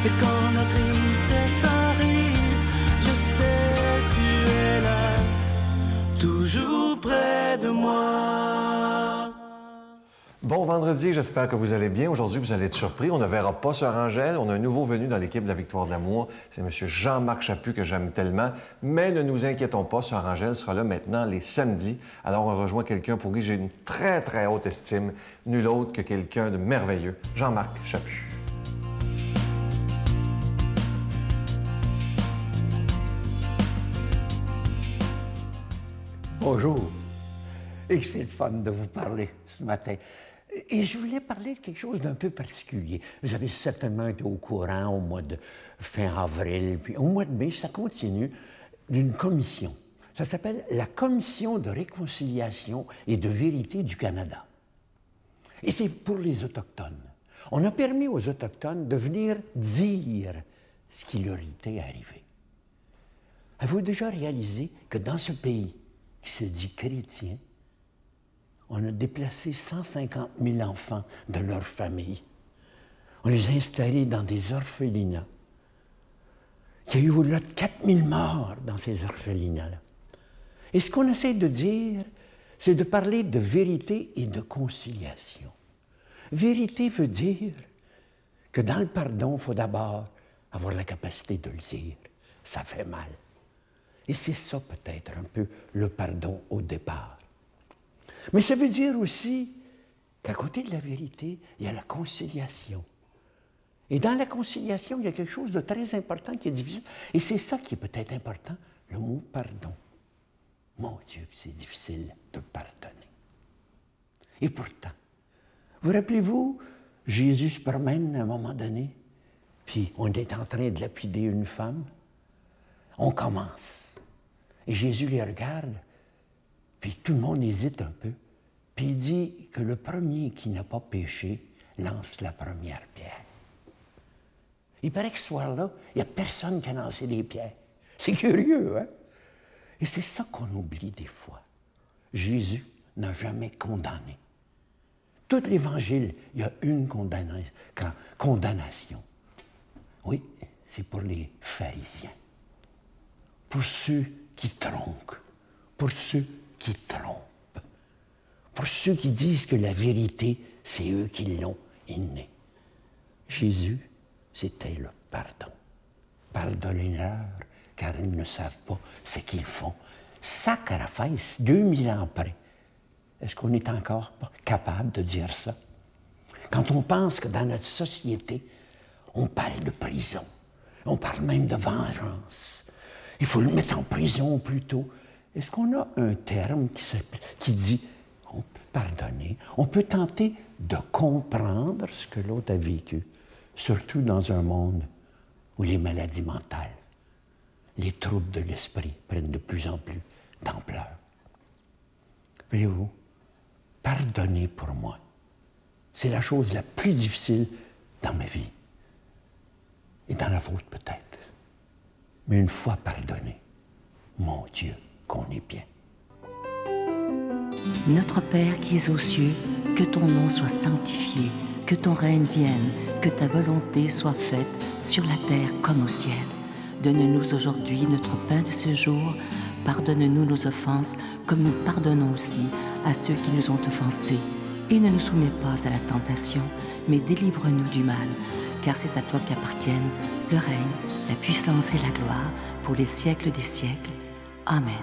Et quand la tristesse arrive, je sais tu es là, toujours près de moi. Bon vendredi, j'espère que vous allez bien. Aujourd'hui, vous allez être surpris. On ne verra pas Sœur Angèle. On a un nouveau venu dans l'équipe de la Victoire de l'Amour. C'est M. Jean-Marc Chaput que j'aime tellement. Mais ne nous inquiétons pas, Sœur Angèle sera là maintenant les samedis. Alors, on rejoint quelqu'un pour qui j'ai une très, très haute estime. Nul autre que quelqu'un de merveilleux, Jean-Marc Chaput. Bonjour. Et c'est le fun de vous parler ce matin. Et je voulais parler de quelque chose d'un peu particulier. Vous avez certainement été au courant au mois de fin avril, puis au mois de mai, ça continue, d'une commission. Ça s'appelle la Commission de réconciliation et de vérité du Canada. Et c'est pour les Autochtones. On a permis aux Autochtones de venir dire ce qui leur était arrivé. Avez-vous déjà réalisé que dans ce pays qui se dit chrétien, on a déplacé 150 000 enfants de leur famille. On les a installés dans des orphelinats. Il y a eu au-delà de 4 000 morts dans ces orphelinats-là. Et ce qu'on essaie de dire, c'est de parler de vérité et de conciliation. Vérité veut dire que dans le pardon, il faut d'abord avoir la capacité de le dire. Ça fait mal. Et c'est ça peut-être un peu le pardon au départ. Mais ça veut dire aussi qu'à côté de la vérité, il y a la conciliation. Et dans la conciliation, il y a quelque chose de très important qui est difficile. Et c'est ça qui est peut-être important, le mot pardon. Mon Dieu, c'est difficile de pardonner. Et pourtant, vous rappelez-vous, Jésus se promène à un moment donné, puis on est en train de lapider une femme. On commence. Et Jésus les regarde, puis tout le monde hésite un peu. Puis il dit que le premier qui n'a pas péché lance la première pierre. Il paraît que ce soir-là, il n'y a personne qui a lancé des pierres. C'est curieux, hein? Et c'est ça qu'on oublie des fois. Jésus n'a jamais condamné. Tout l'Évangile, il y a une condamnation. Oui, c'est pour les pharisiens. Pour ceux qui tronquent. Pour ceux qui trompent. Pour ceux qui disent que la vérité, c'est eux qui l'ont innée. Jésus, c'était le pardon. Pardonnez-leur, car ils ne savent pas ce qu'ils font. Sacrifice, 2000 ans après. Est-ce qu'on est encore pas capable de dire ça? Quand on pense que dans notre société, on parle de prison, on parle même de vengeance. Il faut le mettre en prison plutôt. Est-ce qu'on a un terme qui dit on peut pardonner, on peut tenter de comprendre ce que l'autre a vécu, surtout dans un monde où les maladies mentales, les troubles de l'esprit prennent de plus en plus d'ampleur. Voyez-vous, pardonner pour moi, c'est la chose la plus difficile dans ma vie. Et dans la vôtre peut-être. Mais une fois pardonné, mon Dieu, qu'on est bien. Notre Père qui es aux cieux, que ton nom soit sanctifié, que ton règne vienne, que ta volonté soit faite sur la terre comme au ciel. Donne-nous aujourd'hui notre pain de ce jour. Pardonne-nous nos offenses, comme nous pardonnons aussi à ceux qui nous ont offensés. Et ne nous soumets pas à la tentation, mais délivre-nous du mal, car c'est à toi qu'appartiennent le règne, la puissance et la gloire pour les siècles des siècles. Amen.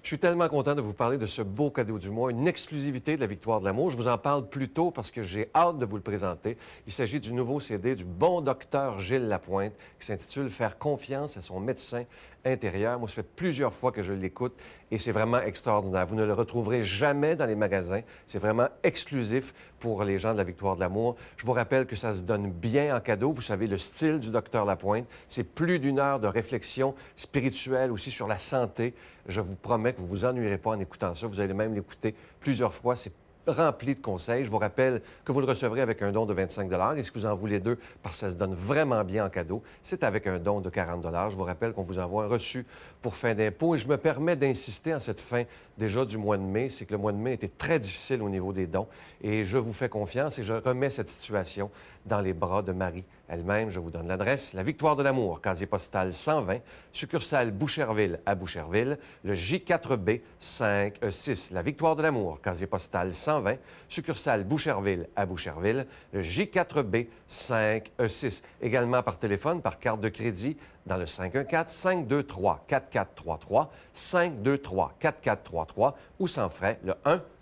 Je suis tellement content de vous parler de ce beau cadeau du mois, une exclusivité de la Victoire de l'Amour. Je vous en parle plus tôt parce que j'ai hâte de vous le présenter. Il s'agit du nouveau CD du bon docteur Gilles Lapointe qui s'intitule « Faire confiance à son médecin intérieur ». Moi, ça fait plusieurs fois que je l'écoute et c'est vraiment extraordinaire. Vous ne le retrouverez jamais dans les magasins. C'est vraiment exclusif pour les gens de la Victoire de l'Amour. Je vous rappelle que ça se donne bien en cadeau. Vous savez, le style du docteur Lapointe, c'est plus d'1 heure de réflexion spirituelle aussi sur la santé. Je vous promets que vous ne vous ennuierez pas en écoutant ça. Vous allez même l'écouter plusieurs fois. C'est rempli de conseils. Je vous rappelle que vous le recevrez avec un don de 25 et si vous en voulez 2, parce que ça se donne vraiment bien en cadeau, c'est avec un don de 40 Je vous rappelle qu'on vous envoie un reçu pour fin d'impôt et je me permets d'insister en cette fin déjà du mois de mai, c'est que le mois de mai était très difficile au niveau des dons et je vous fais confiance et je remets cette situation dans les bras de Marie elle-même. Je vous donne l'adresse, la Victoire de l'Amour, casier postal 120, succursale Boucherville à Boucherville, le J4B 5E6. La Victoire de l'Amour, casier postal 120, succursale Boucherville à Boucherville, le J4B 5E6. Également par téléphone, par carte de crédit, dans le 514-523-4433, 523-4433 ou sans frais, le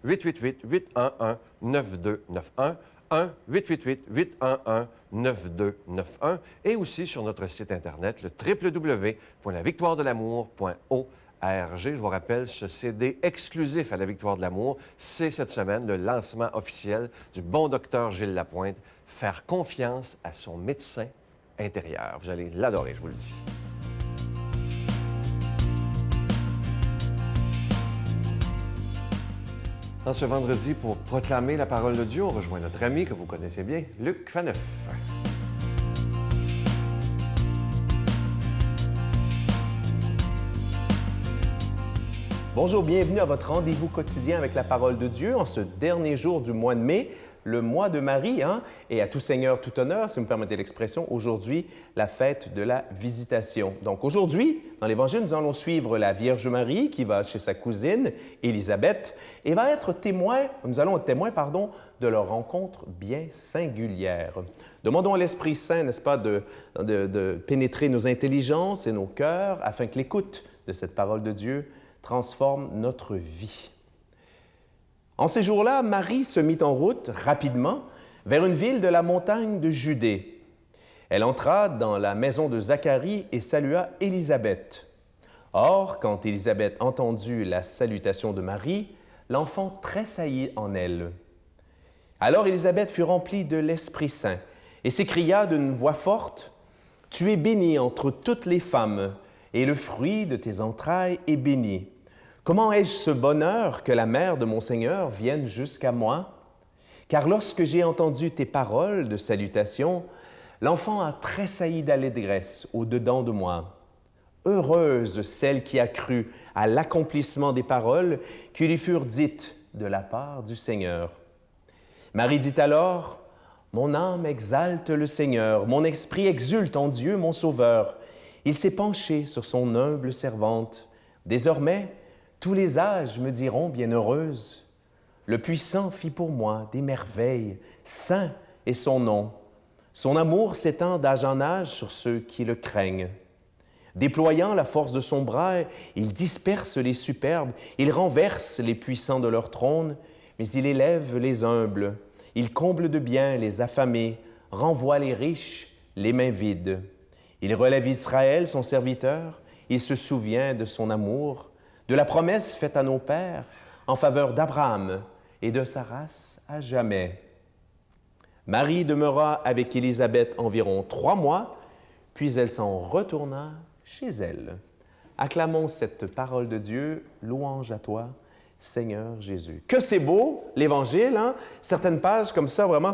1-888-811-9291, 1-888-811-9291 et aussi sur notre site Internet, le www.lavictoiredelamour.org. Je vous rappelle, ce CD exclusif à la Victoire de l'Amour, c'est cette semaine le lancement officiel du bon docteur Gilles Lapointe, faire confiance à son médecin intérieur. Vous allez l'adorer, je vous le dis. En ce vendredi, pour proclamer la parole de Dieu, on rejoint notre ami que vous connaissez bien, Luc Faneuf. Bonjour, bienvenue à votre rendez-vous quotidien avec la parole de Dieu en ce dernier jour du mois de mai, le mois de Marie, et à tout Seigneur, tout honneur, si vous me permettez l'expression, aujourd'hui, la fête de la Visitation. Donc aujourd'hui, dans l'Évangile, nous allons suivre la Vierge Marie qui va chez sa cousine, Élisabeth, et va être témoin, nous allons être témoins, de leur rencontre bien singulière. Demandons à l'Esprit Saint, n'est-ce pas, de pénétrer nos intelligences et nos cœurs afin que l'écoute de cette parole de Dieu transforme notre vie. En ces jours-là, Marie se mit en route rapidement vers une ville de la montagne de Judée. Elle entra dans la maison de Zacharie et salua Élisabeth. Or, quand Élisabeth entendit la salutation de Marie, l'enfant tressaillit en elle. Alors Élisabeth fut remplie de l'Esprit Saint et s'écria d'une voix forte, « Tu es bénie entre toutes les femmes, et le fruit de tes entrailles est béni. Comment ai-je ce bonheur que la mère de mon Seigneur vienne jusqu'à moi? Car lorsque j'ai entendu tes paroles de salutation, l'enfant a tressailli d'allégresse au-dedans de moi. Heureuse celle qui a cru à l'accomplissement des paroles qui lui furent dites de la part du Seigneur. » Marie dit alors, « Mon âme exalte le Seigneur, mon esprit exulte en Dieu mon Sauveur. Il s'est penché sur son humble servante. Désormais, tous les âges me diront bienheureuse. Le Puissant fit pour moi des merveilles, saint est son nom. Son amour s'étend d'âge en âge sur ceux qui le craignent. Déployant la force de son bras, il disperse les superbes, il renverse les puissants de leur trône, mais il élève les humbles, il comble de bien les affamés, renvoie les riches, les mains vides. Il relève Israël, son serviteur, il se souvient de son amour, de la promesse faite à nos pères en faveur d'Abraham et de sa race à jamais. Marie demeura avec Élisabeth environ 3 mois, puis elle s'en retourna chez elle. Acclamons cette parole de Dieu, louange à toi, Seigneur Jésus. Que c'est beau, l'Évangile, hein? Certaines pages comme ça vraiment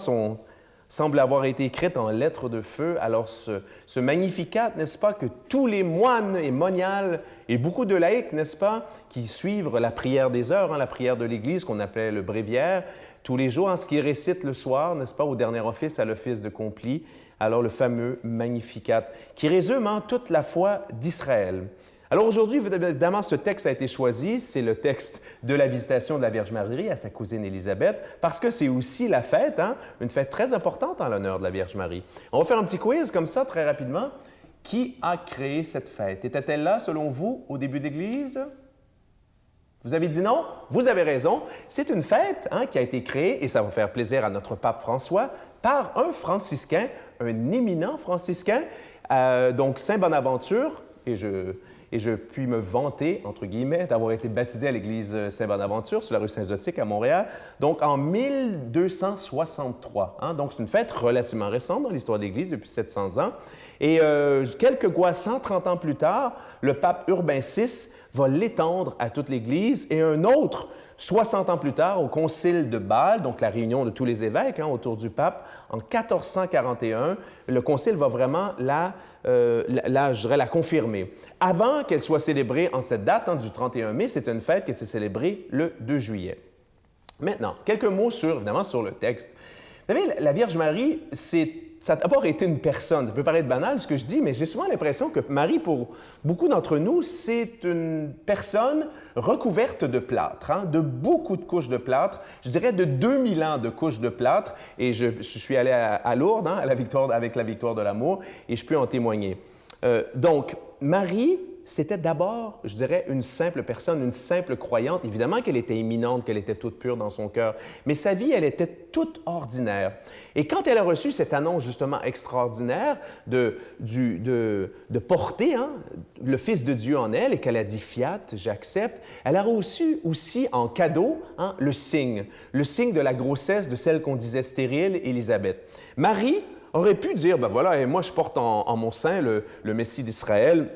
semblent avoir été écrites en lettres de feu. Alors ce Magnificat, n'est-ce pas, que tous les moines et moniales et beaucoup de laïcs, n'est-ce pas, qui suivent la prière des heures, la prière de l'Église qu'on appelait le bréviaire, tous les jours, ce qu'ils récitent le soir, n'est-ce pas, au dernier office, à l'office de Compli, alors le fameux Magnificat, qui résume toute la foi d'Israël. Alors aujourd'hui, évidemment, ce texte a été choisi, c'est le texte de la visitation de la Vierge Marie à sa cousine Élisabeth, parce que c'est aussi la fête, une fête très importante en l'honneur de la Vierge Marie. On va faire un petit quiz comme ça, très rapidement. Qui a créé cette fête? Était-elle là, selon vous, au début de l'Église? Vous avez dit non? Vous avez raison. C'est une fête qui a été créée, et ça va faire plaisir à notre pape François, par un franciscain, un éminent franciscain, donc Saint Bonaventure, et je puis me vanter, entre guillemets, d'avoir été baptisé à l'église Saint-Bonaventure sur la rue Saint-Zotique à Montréal, donc en 1263. Donc c'est une fête relativement récente dans l'histoire de l'Église, depuis 700 ans. Et quelques 130 ans plus tard, le pape Urbain VI va l'étendre à toute l'Église et un autre 60 ans plus tard, au Concile de Bâle, donc la réunion de tous les évêques autour du pape, en 1441, le Concile va vraiment je dirais, la confirmer. Avant qu'elle soit célébrée en cette date du 31 mai, c'est une fête qui était célébrée le 2 juillet. Maintenant, quelques mots évidemment sur le texte. Vous savez, la Vierge Marie, ça n'a d'abord été une personne. Ça peut paraître banal ce que je dis, mais j'ai souvent l'impression que Marie, pour beaucoup d'entre nous, c'est une personne recouverte de plâtre, de beaucoup de couches de plâtre, je dirais de 2000 ans de couches de plâtre. Et je suis allé à Lourdes avec la victoire de l'amour, et je peux en témoigner. Donc, Marie, c'était d'abord, je dirais, une simple personne, une simple croyante. Évidemment qu'elle était éminente, qu'elle était toute pure dans son cœur, mais sa vie, elle était toute ordinaire. Et quand elle a reçu cette annonce, justement, extraordinaire de porter le Fils de Dieu en elle, et qu'elle a dit « Fiat, j'accepte », elle a reçu aussi en cadeau le signe de la grossesse de celle qu'on disait stérile, Élisabeth. Marie aurait pu dire « Ben voilà, et moi je porte en mon sein le Messie d'Israël ».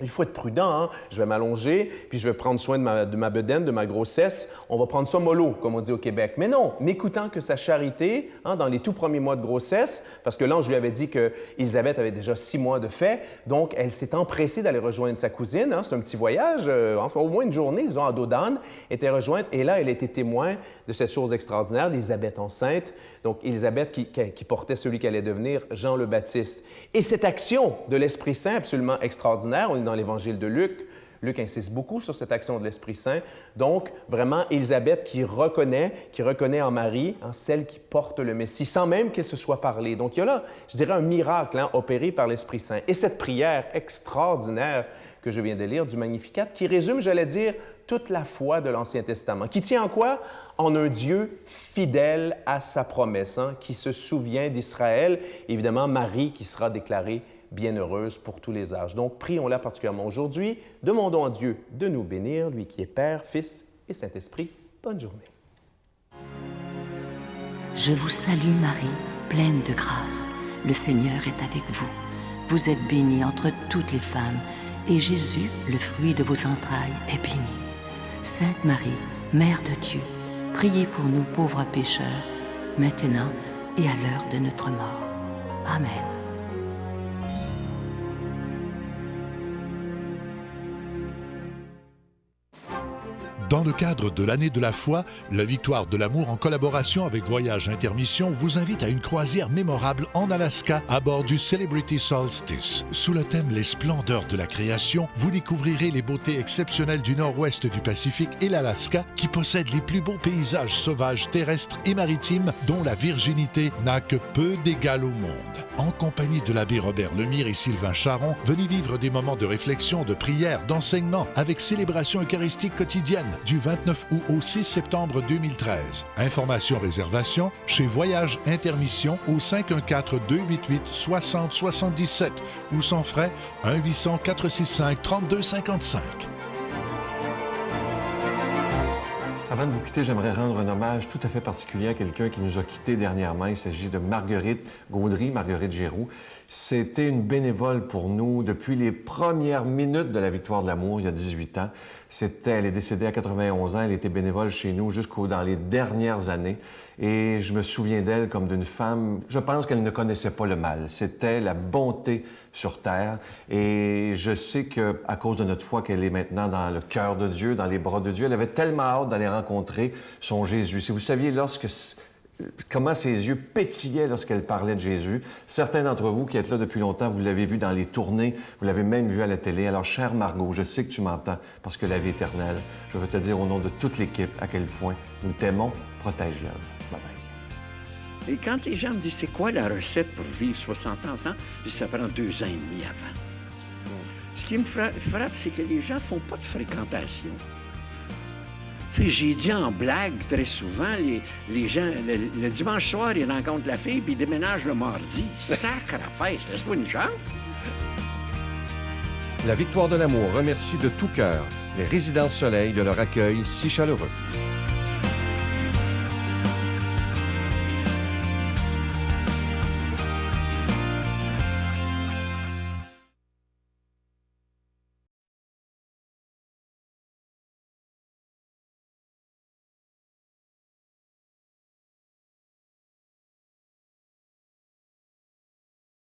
Il faut être prudent, je vais m'allonger, puis je vais prendre soin de ma bedaine, de ma grossesse. On va prendre ça mollo, comme on dit au Québec. Mais non, n'écoutant que sa charité dans les tout premiers mois de grossesse, parce que l'ange lui avait dit qu'Élisabeth avait déjà 6 mois de fait, donc elle s'est empressée d'aller rejoindre sa cousine. C'est un petit voyage, au moins une journée, disons, à dos d'âne, était rejointe, et là, elle était témoin de cette chose extraordinaire, d'Élisabeth enceinte. Donc, Élisabeth qui portait celui qui allait devenir Jean le Baptiste. Et cette action de l'Esprit Saint absolument extraordinaire, on est dans l'Évangile de Luc. Luc insiste beaucoup sur cette action de l'Esprit Saint. Donc, vraiment, Élisabeth qui reconnaît en Marie celle qui porte le Messie, sans même qu'elle se soit parlé. Donc, il y a là, je dirais, un miracle opéré par l'Esprit Saint. Et cette prière extraordinaire que je viens de lire du Magnificat, qui résume, j'allais dire, toute la foi de l'Ancien Testament, qui tient en quoi? En un Dieu fidèle à sa promesse, qui se souvient d'Israël. Évidemment, Marie qui sera déclarée bienheureuse pour tous les âges. Donc, prions-la particulièrement aujourd'hui. Demandons à Dieu de nous bénir, lui qui est Père, Fils et Saint-Esprit. Bonne journée. Je vous salue Marie, pleine de grâce. Le Seigneur est avec vous. Vous êtes bénie entre toutes les femmes, et Jésus, le fruit de vos entrailles, est béni. Sainte Marie, Mère de Dieu, priez pour nous pauvres pécheurs, maintenant et à l'heure de notre mort. Amen. Dans le cadre de l'année de la foi, la Victoire de l'amour, en collaboration avec Voyage Intermission, vous invite à une croisière mémorable en Alaska à bord du Celebrity Solstice. Sous le thème « Les splendeurs de la création », vous découvrirez les beautés exceptionnelles du nord-ouest du Pacifique et l'Alaska, qui possède les plus beaux paysages sauvages terrestres et maritimes dont la virginité n'a que peu d'égal au monde. En compagnie de l'abbé Robert Lemire et Sylvain Charon, venez vivre des moments de réflexion, de prière, d'enseignement avec célébration eucharistique quotidienne du 29 août au 6 septembre 2013. Informations, réservations chez Voyage Intermission au 514-288-6077 ou sans frais 1-800-465-3255. Avant de vous quitter, j'aimerais rendre un hommage tout à fait particulier à quelqu'un qui nous a quittés dernièrement. Il s'agit de Marguerite Gaudry, Marguerite Giroux. C'était une bénévole pour nous depuis les premières minutes de la Victoire de l'amour, il y a 18 ans. Elle est décédée à 91 ans. Elle était bénévole chez nous dans les dernières années. Et je me souviens d'elle comme d'une femme, je pense qu'elle ne connaissait pas le mal. C'était la bonté sur terre. Et je sais qu'à cause de notre foi qu'elle est maintenant dans le cœur de Dieu, dans les bras de Dieu, elle avait tellement hâte d'aller rencontrer son Jésus. Si vous saviez comment ses yeux pétillaient lorsqu'elle parlait de Jésus. Certains d'entre vous qui êtes là depuis longtemps, vous l'avez vu dans les tournées, vous l'avez même vu à la télé. Alors, chère Margot, je sais que tu m'entends parce que la vie éternelle, je veux te dire au nom de toute l'équipe à quel point nous t'aimons. Protège-le. Bye-bye. Et quand les gens me disent, c'est quoi la recette pour vivre 60 ans ensemble? Je dis, ça prend 2 ans et demi avant. Ce qui me frappe, c'est que les gens ne font pas de fréquentation. J'ai dit en blague très souvent, les gens, le dimanche soir, ils rencontrent la fille puis ils déménagent le mardi. Sacre à fesse, laisse-moi une chance. La Victoire de l'amour remercie de tout cœur les Résidences Soleil de leur accueil si chaleureux.